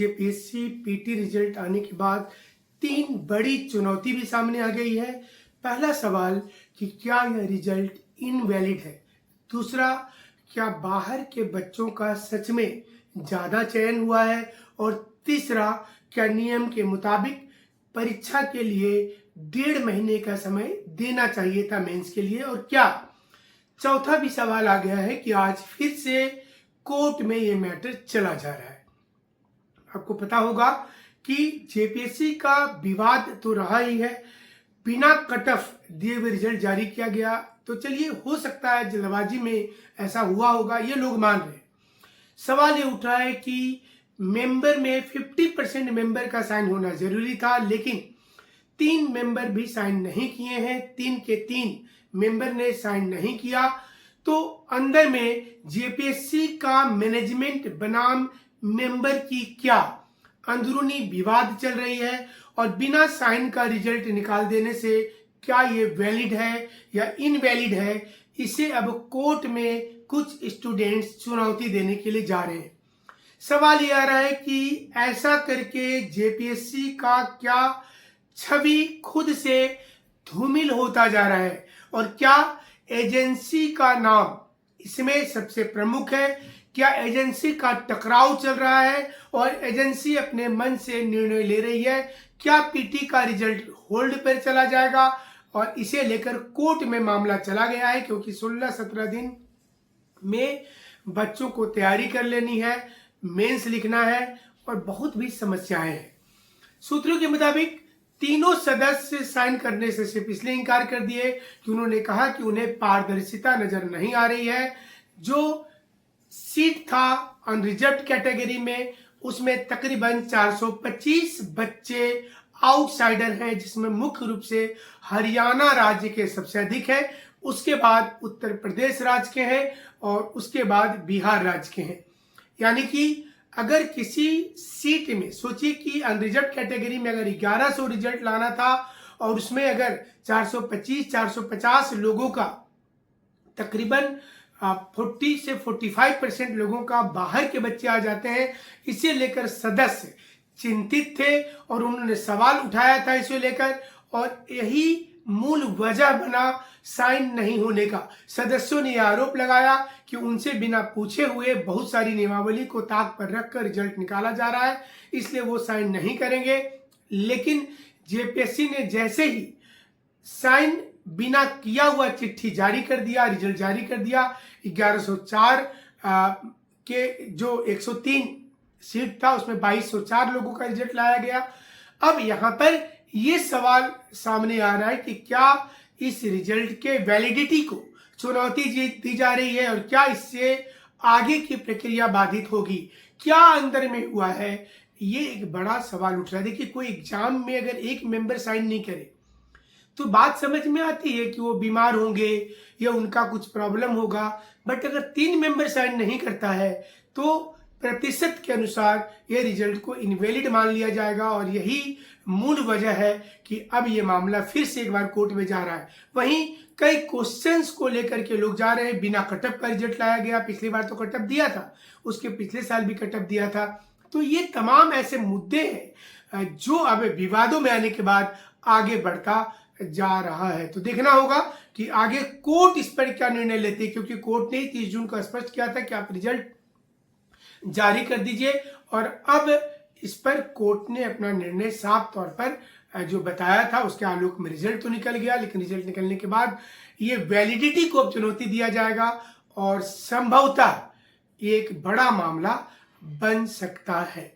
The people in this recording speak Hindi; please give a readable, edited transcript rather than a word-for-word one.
जेपीएससी पीटी रिजल्ट आने के बाद 3 बड़ी चुनौती भी सामने आ गई है। पहला सवाल कि क्या यह रिजल्ट इनवैलिड है। दूसरा, क्या बाहर के बच्चों का सच में ज़्यादा चयन हुआ है। और तीसरा, क्या नियम के मुताबिक परीक्षा के लिए 1.5 महीने का समय देना चाहिए था मेंस के लिए। और क्या चौथा भी सवाल आ गया है कि आज फिर से कोर्ट में ये मैटर चला जा रहा है। आपको पता होगा कि जेपीएससी का विवाद तो रहा ही है, बिना कट ऑफ दिए हुए रिजल्ट जारी किया गया। तो चलिए, हो सकता है जल्दबाजी में ऐसा हुआ होगा, ये लोग मान रहे हैं। सवाल ये उठ रहा है कि मेंबर में 50% मेंबर का साइन होना जरूरी था, लेकिन 3 मेंबर भी साइन नहीं किए हैं। 3 के 3 मेंबर ने साइन नहीं किया। तो अंदर में जेपीएससी का मैनेजमेंट बनाम मेंबर की क्या अंदरूनी विवाद चल रही है, और बिना साइन का रिजल्ट निकाल देने से क्या ये वैलिड है या इनवैलिड है, इसे अब कोर्ट में कुछ स्टूडेंट्स चुनौती देने के लिए जा रहे हैं। सवाल ये आ रहा है कि ऐसा करके जेपीएससी का क्या छवि खुद से धूमिल होता जा रहा है, और क्या एजेंसी का नाम इसमें सबसे प्रमुख है। क्या एजेंसी का टकराव चल रहा है और एजेंसी अपने मन से निर्णय ले रही है। क्या पीटी का रिजल्ट होल्ड पर चला जाएगा, और इसे लेकर कोर्ट में मामला चला गया है, क्योंकि 16-17 दिन में बच्चों को तैयारी कर लेनी है, मेंस लिखना है और बहुत भी समस्याएं हैं। सूत्रों के मुताबिक तीनों सदस्य साइन करने से सिर्फ इसलिए इनकार कर दिए कि उन्होंने कहा कि उन्हें पारदर्शिता नजर नहीं आ रही है। जो सीट था अनरिजर्व्ड कैटेगरी में, उसमें तकरीबन 425 बच्चे आउटसाइडर हैं, जिसमें मुख्य रूप से हरियाणा राज्य के सबसे अधिक है, उसके बाद उत्तर प्रदेश राज्य के हैं और उसके बाद बिहार राज्य के हैं। यानी कि अगर किसी सीट में सोचिए कि अनरिजर्व्ड कैटेगरी में अगर 1100 रिजल्ट लाना था और उसमें अगर 425-450 लोगों का तकरीबन 40 से 45% लोगों का बाहर के बच्चे आ जाते हैं, इसे लेकर सदस्य चिंतित थे और उन्होंने सवाल उठाया था इसे लेकर, और यही मूल वजह बना साइन नहीं होने का। सदस्यों ने यह आरोप लगाया कि उनसे बिना पूछे हुए बहुत सारी नियमावली को ताक पर रखकर रिजल्ट निकाला जा रहा है, इसलिए वो साइन नहीं करेंगे। लेकिन जेपीएससी ने जैसे ही साइन बिना किया हुआ चिट्ठी जारी कर दिया, रिजल्ट जारी कर दिया, 1104 के जो 103 सीट था उसमें 2204 लोगों का रिजल्ट लाया गया। अब यहाँ पर ये सवाल सामने आ रहा है कि क्या इस रिजल्ट के वैलिडिटी को चुनौती दी जा रही है, और क्या इससे आगे की प्रक्रिया बाधित होगी। क्या अंदर में हुआ है, ये एक बड़ा सवाल उठ रहा है। देखिए, कोई एग्जाम में अगर एक मेंबर साइन नहीं करे तो बात समझ में आती है कि वो बीमार होंगे या उनका कुछ प्रॉब्लम होगा, बट अगर 3 मेंबर साइन नहीं करता है तो प्रतिशत के अनुसार यह रिजल्ट को इनवैलिड मान लिया जाएगा, और यही मूल वजह है कि अब ये मामला फिर से एक बार कोर्ट में जा रहा है। वहीं कई क्वेश्चंस को लेकर के लोग जा रहे हैं। बिना कटअप का रिजल्ट लाया गया, पिछली बार तो कटअप दिया था, उसके पिछले साल भी कटअप दिया था। तो ये तमाम ऐसे मुद्दे हैं जो अब विवादों में आने के बाद आगे बढ़ता जा रहा है। तो देखना होगा कि आगे कोर्ट इस पर क्या निर्णय लेती है, क्योंकि कोर्ट ने 30 जून को स्पष्ट किया था कि आप रिजल्ट जारी कर दीजिए, और अब इस पर कोर्ट ने अपना निर्णय साफ तौर पर जो बताया था उसके आलोक में रिजल्ट तो निकल गया, लेकिन रिजल्ट निकलने के बाद ये वैलिडिटी को अब चुनौती दिया जाएगा और संभवतः एक बड़ा मामला बन सकता है।